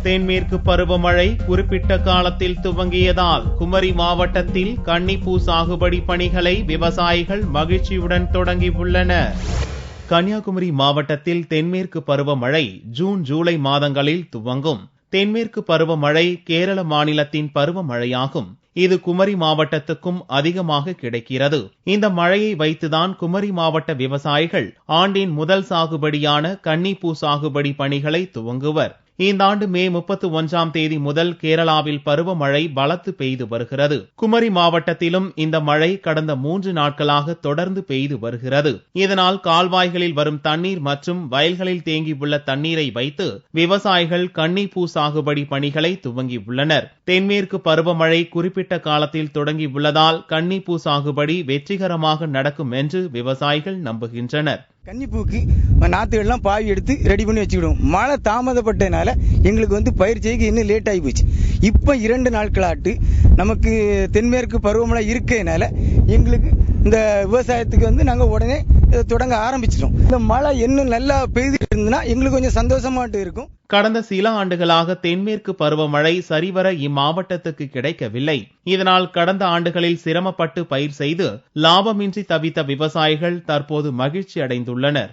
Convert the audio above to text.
தென்மேற்கு பருவமழை குறிப்பிட்ட காலத்தில் துவங்கியதால் குமரி மாவட்டத்தில் கன்னிப்பூ சாகுபடி பணிகளை விவசாயிகள் மகிழ்ச்சியுடன் தொடங்கியுள்ளனர். கன்னியாகுமரி மாவட்டத்தில் தென்மேற்கு பருவமழை ஜூன் ஜூலை மாதங்களில் துவங்கும். தென்மேற்கு பருவமழை கேரள மாநிலத்தின் பருவமழையாகும். இது குமரி மாவட்டத்துக்கும் அதிகமாக கிடைக்கிறது. இந்த மழையை வைத்துதான் குமரி மாவட்ட விவசாயிகள் ஆண்டின் முதல் சாகுபடியான கன்னிப்பூ சாகுபடி பணிகளை துவங்குவர். இந்த ஆண்டு மே 31ஆம் தேதி முதல் கேரளாவில் பருவமழை பலத்து பெய்து வருகிறது. குமரி மாவட்டத்திலும் இந்த மழை கடந்த 3 நாட்களாக தொடர்ந்து பெய்து வருகிறது. இதனால் கால்வாய்களில் வரும் தண்ணீர் மற்றும் வயல்களில் தேங்கியுள்ள தண்ணீரை வைத்து விவசாயிகள் கன்னிப்பூ சாகுபடி பணிகளை துவங்கியுள்ளனர். தென்மேற்கு பருவமழை குறிப்பிட்ட காலத்தில் தொடங்கியுள்ளதால் கன்னிப்பூ சாகுபடி வெற்றிகரமாக நடக்கும் என்று விவசாயிகள் நம்புகின்றனர். கன்னிப்பூக்கு நாத்துகள்லாம் பாவி எடுத்து ரெடி பண்ணி வச்சுக்கிடுவோம். மழை தாமதப்பட்டதுனால எங்களுக்கு பயிர் செய்ய இன்னும் லேட் ஆகி போச்சு. இப்ப 2 நாட்களாட்டு நமக்கு தென்மேற்கு பருவமழை இருக்கிறதுனால எங்களுக்கு இந்த விவசாயத்துக்கு நாங்க உடனே தொடங்க ஆரம்பிச்சிட்டோம். இந்த மழை இன்னும் நல்லா பெய்துட்டு இருந்ததுன்னா எங்களுக்கு கொஞ்சம் சந்தோஷமாட்டு இருக்கும். கடந்த சில ஆண்டுகளாக தென்மேற்கு பருவமழை சரிவர இம்மாவட்டத்துக்கு கிடைக்கவில்லை. இதனால் கடந்த ஆண்டுகளில் சிரமப்பட்டு பயிர் செய்து லாபமின்றி தவித்த விவசாயிகள் தற்போது மகிழ்ச்சி அடைந்துள்ளனர்.